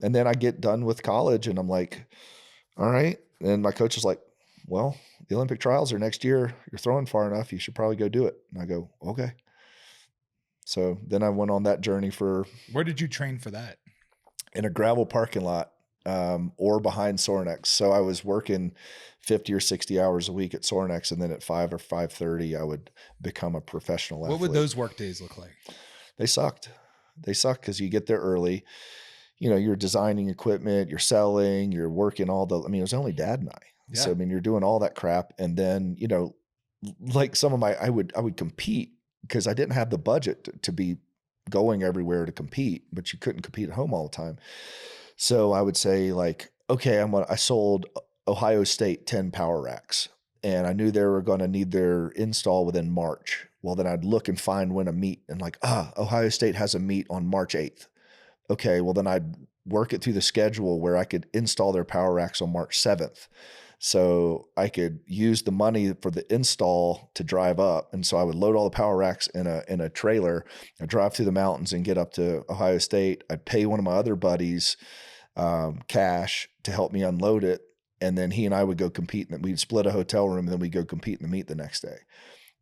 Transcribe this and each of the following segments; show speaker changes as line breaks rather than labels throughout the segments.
And then I get done with college and I'm like, all right. And my coach is like, well, the Olympic trials are next year. You're throwing far enough. You should probably go do it. And I go, okay. So then I went on that journey
Where did you train for that?
In a gravel parking lot, or behind Sorinex. So I was working 50 or 60 hours a week at Sorinex. And then at 5 or 5:30, I would become a professional athlete.
What would those work days look like?
They sucked. They sucked because you get there early. You know, you're designing equipment, you're selling, you're working it was only Dad and I.
Yeah.
So, you're doing all that crap. And then, like I would compete because I didn't have the budget to be going everywhere to compete, but you couldn't compete at home all the time. So I would say like, okay, I sold Ohio State 10 power racks and I knew they were going to need their install within March. Well, then I'd look and find when a meet and like, Ohio State has a meet on March 8th. Okay. Well, then I'd work it through the schedule where I could install their power racks on March 7th. So I could use the money for the install to drive up. And so I would load all the power racks in a trailer. I'd drive through the mountains and get up to Ohio State. I'd pay one of my other buddies cash to help me unload it. And then he and I would go compete and we'd split a hotel room and then we'd go compete in the meet the next day.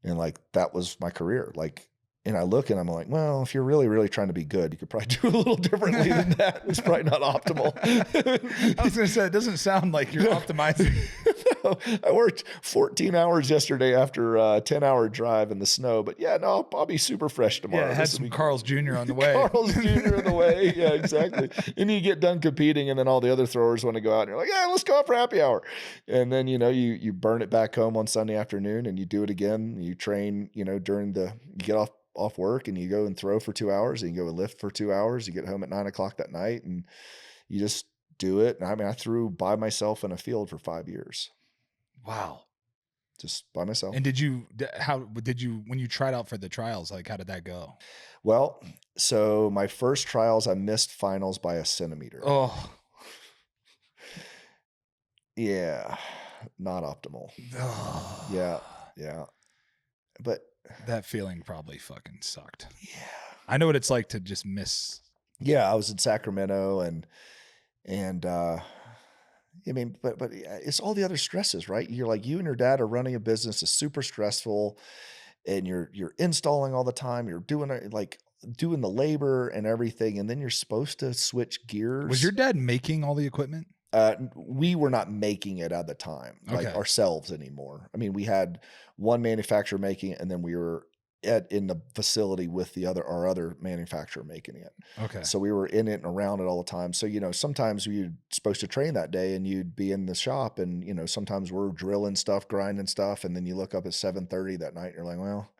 And like, that was my career. Like, and I look and I'm like, well, if you're really, really trying to be good, you could probably do a little differently than that. It's probably not optimal.
I was going to say, it doesn't sound like you're optimizing.
No, I worked 14 hours yesterday after a 10-hour drive in the snow. But yeah, no, I'll be super fresh tomorrow.
Yeah, it had some Carl's Jr. on the way.
Carl's Jr. on the way. Yeah, exactly. And you get done competing and then all the other throwers want to go out and you're like, yeah, let's go out for happy hour. And then, you burn it back home on Sunday afternoon and you do it again. You train, during you get off work and you go and throw for 2 hours and you go and lift for 2 hours. You get home at 9:00 that night and you just do it. And I threw by myself in a field for 5 years.
Wow.
Just by myself.
And when you tried out for the trials, like how did that go?
Well, so my first trials, I missed finals by a centimeter.
Oh,
yeah. Not optimal.
oh.
Yeah. But
that feeling probably fucking sucked.
Yeah.
I know what it's like to just miss.
Yeah. I was in Sacramento and but it's all the other stresses, right? You're like, you and your dad are running a business. It's super stressful and you're installing all the time. You're doing the labor and everything. And then you're supposed to switch gears.
Was your dad making all the equipment?
We were not making it at the time, like ourselves anymore. We had one manufacturer making it and then we were in the facility with our other manufacturer making it.
Okay.
So we were in it and around it all the time. So, sometimes you're supposed to train that day and you'd be in the shop and, sometimes we're drilling stuff, grinding stuff. And then you look up at 7:30 that night and you're like, well,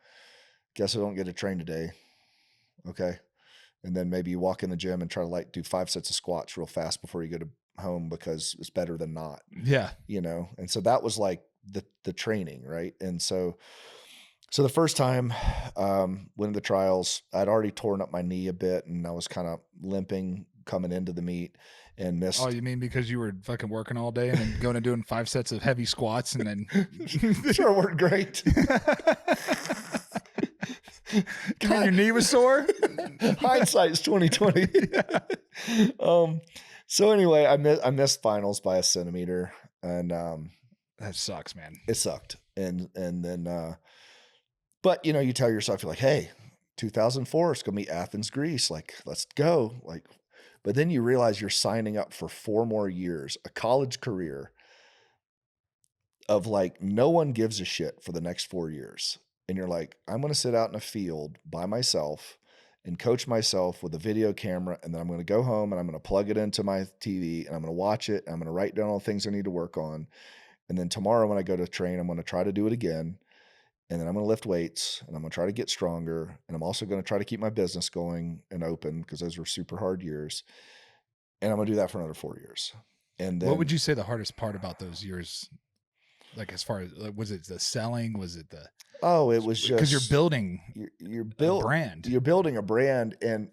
guess I don't get to train today. Okay. And then maybe you walk in the gym and try to do 5 sets of squats real fast before you go to home because it's better than not.
Yeah.
And so that was like the training. Right. And so the first time, winning the trials, I'd already torn up my knee a bit and I was kind of limping coming into the meet and missed.
Oh, you mean because you were fucking working all day and then going and doing 5 sets of heavy squats and then
sure worked great.
Your knee was sore?
Hindsight's 20/20. So anyway, I missed finals by a centimeter and
that sucks, man.
It sucked. And then but you tell yourself, you're like, hey, 2004, it's gonna be Athens, Greece. Like, let's go. But then you realize you're signing up for 4 more years, a college career of no one gives a shit for the next 4 years. And you're like, I'm going to sit out in a field by myself and coach myself with a video camera. And then I'm going to go home and I'm going to plug it into my TV and I'm going to watch it. And I'm going to write down all the things I need to work on. And then tomorrow when I go to train, I'm going to try to do it again. And then I'm going to lift weights and I'm going to try to get stronger. And I'm also going to try to keep my business going and open because those were super hard years. And I'm going to do that for another 4 years. And then,
what would you say the hardest part about those years? Like, as far as, was it the selling? Was it the,
it was just
because you're building
a brand. You're building a brand and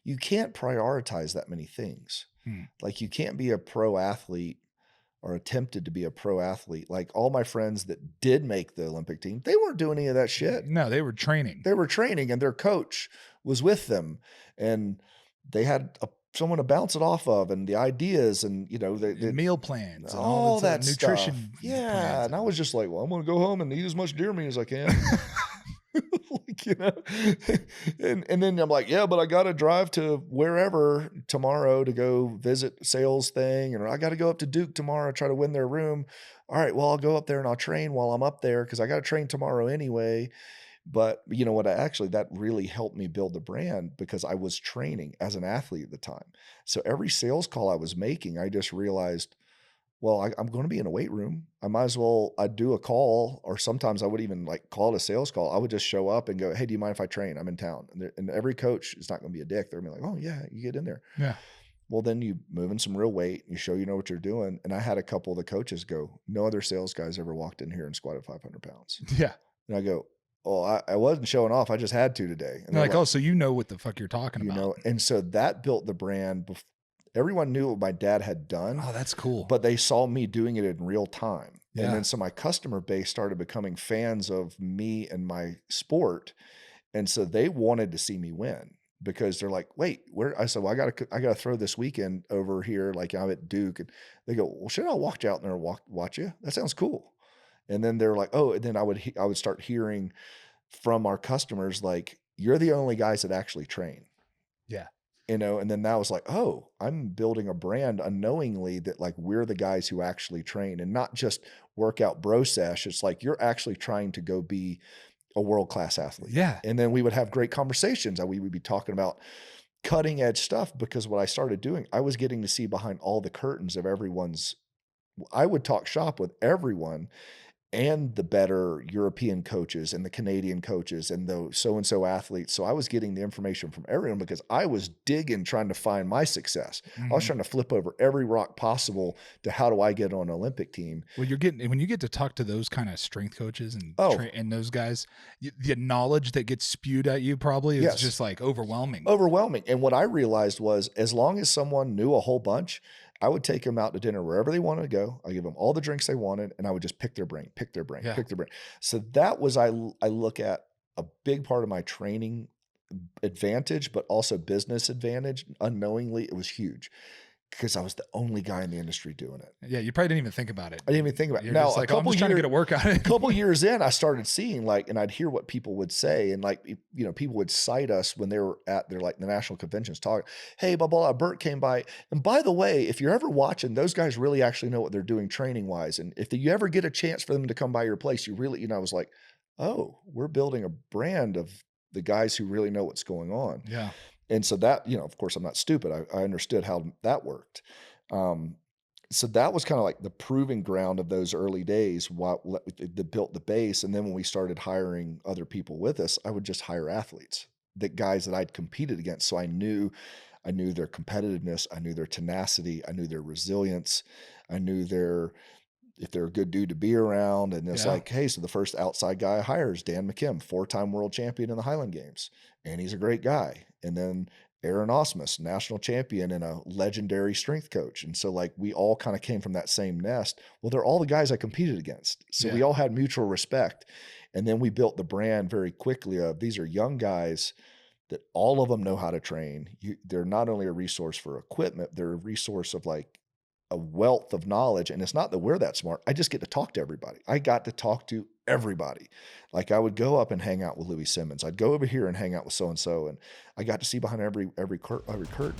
you can't prioritize that many things. Like, you can't be a pro athlete or attempted to be a pro athlete. Like, all my friends that did make the Olympic team, they weren't doing any of that shit.
No, they were training.
They were training and their coach was with them and they had a someone to bounce it off of, and the ideas, and
And meal plans and
all that
nutrition
stuff. Yeah.
plans.
And I was just like, well, I'm going to go home and eat as much deer meat as I can. And then I'm like, yeah, but I got to drive to wherever tomorrow to go visit sales thing. And I got to go up to Duke tomorrow, try to win their room. All right, well, I'll go up there and I'll train while I'm up there, because I got to train tomorrow anyway. But you know what? That really helped me build the brand, because I was training as an athlete at the time. So every sales call I was making, I just realized, well, I'm going to be in a weight room. I might as well, I'd do a call, or sometimes I would even like call it a sales call. I would just show up and go, hey, do you mind if I train? I'm in town. And every coach is not going to be a dick. They're going to be like, oh yeah, you get in there.
Yeah.
Well, then you move in some real weight, you show you know what you're doing. And I had a couple of the coaches go, no other sales guys ever walked in here and squatted 500 pounds.
Yeah.
And I go, oh, I wasn't showing off. I just had to today. And
they're like, oh, so you know what the fuck you're talking about.
And so that built the brand. Everyone knew what my dad had done.
Oh, that's cool.
But they saw me doing it in real time.
Yeah.
And then so my customer base started becoming fans of me and my sport. And so they wanted to see me win, because they're like, wait, where? I said, well, I gotta throw this weekend over here. Like, I'm at Duke. And they go, well, should I walk you out there and watch you? That sounds cool. And then they're like, oh, and then I would start hearing from our customers, like, you're the only guys that actually train.
Yeah.
And then that was like, oh, I'm building a brand unknowingly, that like, we're the guys who actually train, and not just workout bro sesh. It's like, you're actually trying to go be a world-class athlete.
Yeah.
And then we would have great conversations. We would be talking about cutting edge stuff, because what I started doing, I was getting to see behind all the curtains of I would talk shop with everyone, and the better European coaches and the Canadian coaches and the so-and-so athletes. So I was getting the information from everyone, because I was digging, trying to find my success.
Mm-hmm.
I was trying to flip over every rock possible to how do I get on an Olympic team.
Well, when you get to talk to those kind of strength coaches and and those guys, the knowledge that gets spewed at you probably is just like overwhelming.
And what I realized was, as long as someone knew a whole bunch, I would take them out to dinner wherever they wanted to go. I give them all the drinks they wanted, and I would just pick their brain. So that was, I look at a big part of my training advantage, but also business advantage. Unknowingly, it was huge, because I was the only guy in the industry doing it.
Yeah, you probably didn't even think about it.
I didn't even think about it.
You're now, just like, I'm just trying to get a workout in.
A couple years in, I started seeing, like, and I'd hear what people would say, and like, people would cite us when they were at their, like, the national conventions talking, hey, blah, blah, blah, Bert came by. And by the way, if you're ever watching, those guys really actually know what they're doing training wise. And if you ever get a chance for them to come by your place, you really, I was like, oh, we're building a brand of the guys who really know what's going on.
Yeah.
And so that, of course I'm not stupid. I understood how that worked. So that was kind of like the proving ground of those early days, that built the base. And then when we started hiring other people with us, I would just hire athletes, guys that I'd competed against. So I knew their competitiveness. I knew their tenacity. I knew their resilience. I knew if they're a good dude to be around. And it's like, hey, so the first outside guy I hire is Dan McKim, 4-time world champion in the Highland Games. And he's a great guy. And then Aaron Osmus, national champion and a legendary strength coach. And so, like, we all kind of came from that same nest. Well, they're all the guys I competed against. So we all had mutual respect. And then we built the brand very quickly of, these are young guys that all of them know how to train. They're not only a resource for equipment, they're a resource of, like, a wealth of knowledge. And it's not that we're that smart. I just get to talk to everybody. I got to talk to everybody. Like, I would go up and hang out with Louis Simmons. I'd go over here and hang out with so-and-so. And I got to see behind every curtain.